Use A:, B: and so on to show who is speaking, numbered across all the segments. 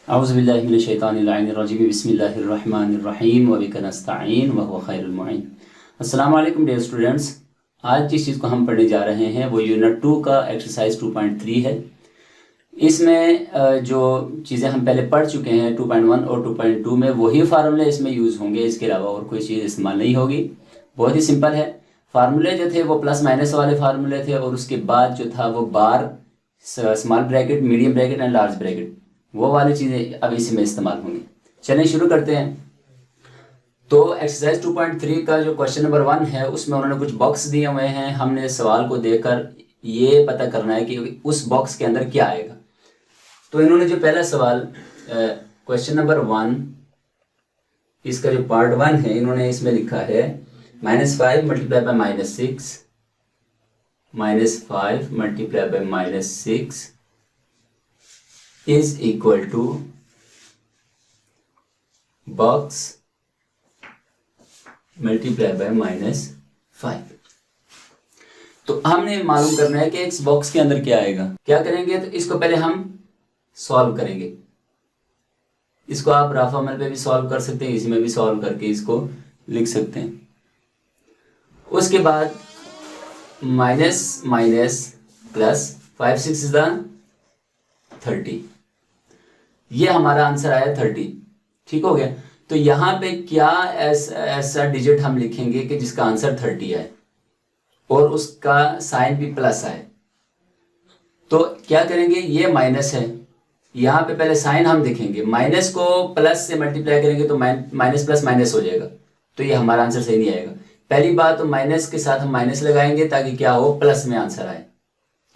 A: औज़ुबिल्लाहिमिनश्शैतानिर्रजीम बिस्मिल्लाहिर्रहमानिर्रहीम व बिका नस्तईन व हुवा खैरुल मुईन। अस्सलाम वालेकुम डियर स्टूडेंट्स। आज जिस चीज़ को हम पढ़ने जा रहे हैं वो यूनिट 2 का एक्सरसाइज 2.3 है। इसमें जो चीज़ें हम पहले पढ़ चुके हैं 2.1 और 2.2 में वही फार्मूले इसमें यूज़ होंगे, इसके अलावा और कोई चीज़ इस्तेमाल नहीं होगी। बहुत ही सिंपल है। फार्मूले जो थे वो प्लस माइनस वाले फार्मूले थे और उसके बाद जो था वो bar, small bracket, medium bracket and large bracket, वो वाली चीज़ें अब इसमें इस्तेमाल होंगी। चलिए शुरू करते हैं। तो एक्सरसाइज 2.3 का जो क्वेश्चन नंबर 1 है उसमें उन्होंने कुछ बॉक्स दिए हुए हैं। हमने सवाल को देखकर ये पता करना है कि उस बॉक्स के अंदर क्या आएगा। तो इन्होंने जो पहला सवाल क्वेश्चन नंबर 1, इसका जो पार्ट 1 है, इन्होंने इसमें लिखा है -5 multiply by -6, -5 multiply by -6 is equal to box multiply by -5। तो हमने मालूम करना है कि इस बॉक्स के अंदर क्या आएगा। क्या करेंगे, तो इसको पहले हम सॉल्व करेंगे। इसको आप रफ अमल पे भी सॉल्व कर सकते हैं, इसमें भी सॉल्व करके इसको लिख सकते हैं। उसके बाद minus minus plus 5 6 is the 30, ये हमारा आंसर आया 30। ठीक हो गया। तो यहाँ पे क्या ऐसा डिजिट हम लिखेंगे कि जिसका आंसर 30 आए और उसका साइन भी प्लस आए। तो क्या करेंगे, ये माइनस है, यहाँ पे पहले साइन हम देखेंगे। माइनस को प्लस से मल्टीप्लाई करेंगे तो माइनस प्लस माइनस हो जाएगा, तो ये हमारा आंसर सही नहीं आएगा। पहली बात तो माइनस के साथ हम माइनस लगाएंगे ताकि क्या हो, प्लस में आंसर आए।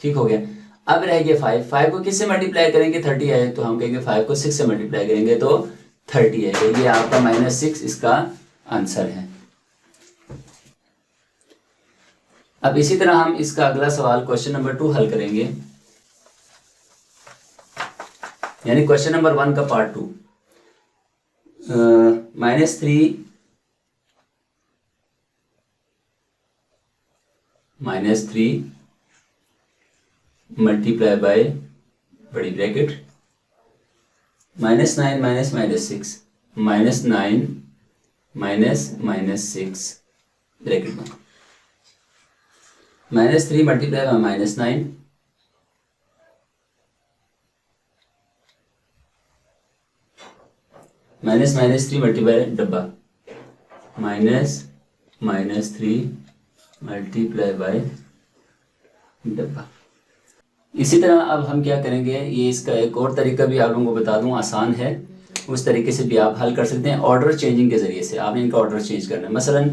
A: ठीक हो गया। अब रह गया 5 को किससे मल्टीप्लाई करेंगे, 30 है, तो हम कहेंगे 5 को 6 से मल्टीप्लाई करेंगे तो 30 है। ये आपका -6 इसका आंसर है। अब इसी तरह हम इसका अगला सवाल क्वेश्चन नंबर 2 हल करेंगे, यानी क्वेश्चन नंबर 1 का पार्ट 2। -3 मल्टीप्लाई बाय बड़ी ब्रैकेट -9 -6 -9 -6 ब्रैकेट में -3 मल्टीप्लाई बाय -9 -3 मल्टीप्लाई डब्बा -3 मल्टीप्लाई बाय डब्बा। इसी तरह अब हम क्या करेंगे, ये इसका एक और तरीका भी आप लोगों को बता दूं, आसान है। उस तरीके से भी आप हल कर सकते हैं। ऑर्डर चेंजिंग के ज़रिए से आपने इनका ऑर्डर चेंज करना है। मसलन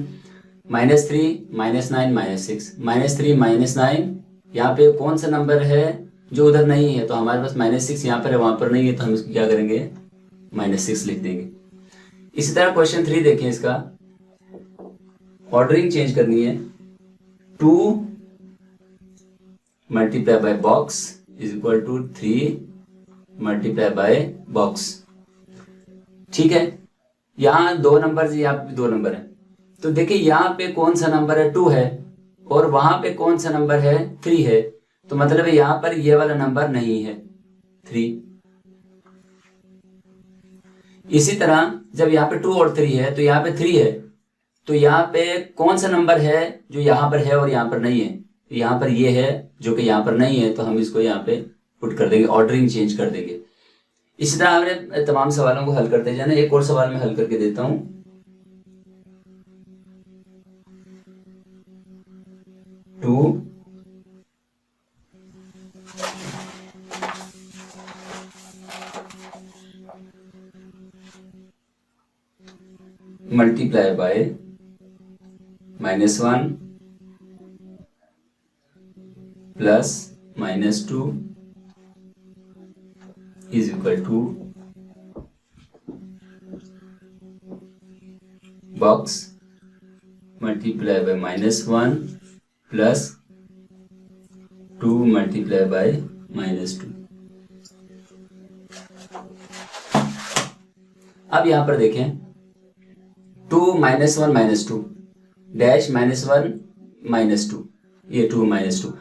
A: -3 -9 -6, -3 -9, यहाँ पे कौन सा नंबर है जो उधर नहीं है, तो हमारे पास -6 यहाँ पर है, वहाँ पर नहीं है, तो हम इसको क्या करेंगे, -6 लिख देंगे। इसी तरह क्वेश्चन 3 देखें, इसका ऑर्डरिंग चेंज करनी है। 2 multiply by box is equal to 3 multiply by box. ठीक है। यहाँ 2 नंबर, यहाँ पे 2 नंबर है, तो देखिए यहाँ पे कौन सा नंबर है, 2 है, और वहां पे कौन सा नंबर है, 3 है, तो मतलब है यहाँ पर ये वाला नंबर नहीं है, 3। इसी तरह जब यहाँ पे 2 और 3 है तो यहाँ पे 3 है, तो यहाँ पे कौन सा नंबर है जो यहाँ पर है और यहाँ पर नहीं है, यहाँ पर ये है जो कि यहाँ पर नहीं है, तो हम इसको यहाँ पे पुट कर देंगे, ऑर्डरिंग चेंज कर देंगे। इसी तरह हमने तमाम सवालों को हल करते जाना। एक और सवाल मैं हल करके देता हूं। 2 multiply by -1 plus -2 is equal to box multiply by -1 plus 2 multiply by -2। अब यहां पर देखें, 2 -1 -2 डैश -1 -2, ये 2 -2।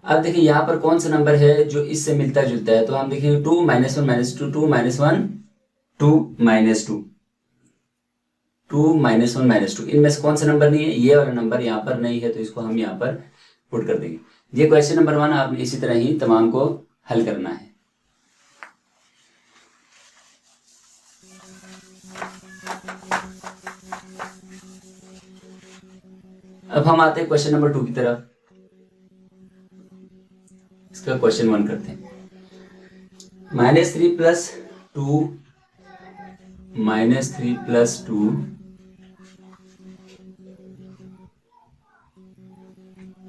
A: अब देखिए यहाँ पर कौन सा नंबर है जो इससे मिलता जुलता है, तो हम देखेंगे 2 -1 -2 2 -1 2 माइनस 2, 2 माइनस 1 माइनस 2, इनमें से कौन सा नंबर नहीं है? ये वाला नंबर यहाँ पर नहीं है, तो इसको हम यहाँ पर पुट कर देंगे। ये क्वेश्चन नंबर 1 आपने इसी तरह ही तमाम को हल करना है। अब हम आते हैं क्वेश्चन नंबर 2 की तरफ। इसका क्वेश्चन 1 करते हैं। -3 प्लस 2 -3 प्लस 2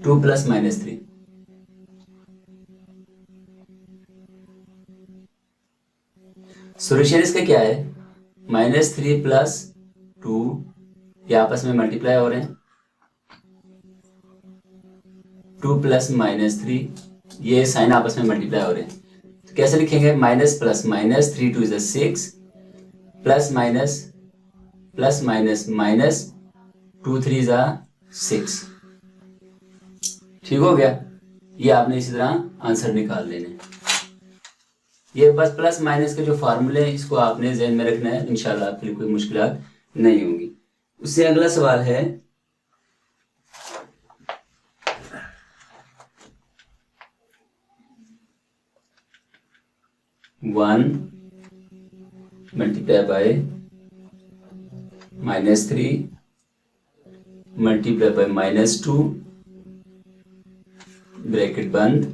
A: 2 प्लस -3, सोल्यूशन इसका क्या है? -3 प्लस 2 ये आपस में मल्टीप्लाई हो रहे हैं, 2 प्लस -3 ये साइन आपस में मल्टीप्लाई हो रहे हैं, तो कैसे लिखेंगे? Minus plus minus, 3 2 is 6, plus minus plus minus minus, 2 3 is 6। ठीक हो गया? ये आपने इसी तरह आंसर निकाल लेने। ये बस प्लस माइनस के जो फार्मूले हैं इसको आपने ज़हन में रखना है, इंशाल्लाह आपके लिए कोई मुश्किलात नहीं होंगी। उससे अगला सवाल है 1 multiply by -3 multiply by -2 bracket बंद,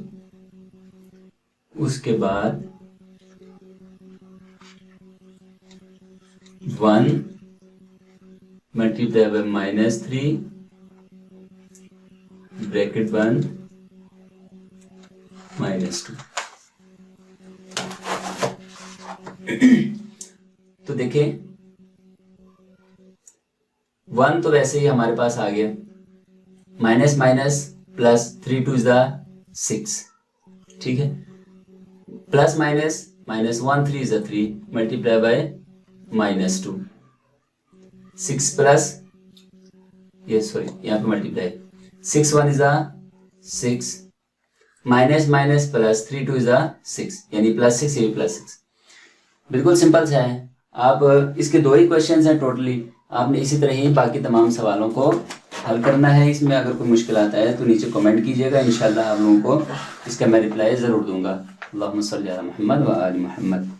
A: उसके बाद 1 मल्टीप्लाई बाय -3 ब्रैकेट बंद -2। तो देखिए 1 तो वैसे ही हमारे पास आ गया, माइनस माइनस प्लस, 3 2 इज 6, ठीक है, plus minus -1 3 is 3 multiply by -2, 6 plus ये सॉरी यहाँ पे multiply, 6 1 is 6, minus minus plus, 3 2 is 6 यानी +6, ये +6। बिल्कुल सिंपल सा है। आप इसके 2 ही क्वेश्चंस हैं टोटली, आपने इसी तरह ही बाकी तमाम सवालों को हल करना है। इसमें अगर कोई मुश्किल आता है तो नीचे कमेंट कीजिएगा, इंशाल्लाह आप लोगों को इसका मैं रिप्लाई ज़रूर दूंगा। अल्लाहुम्मा सल्ली अला मुहम्मद व आलि मुहम्मद।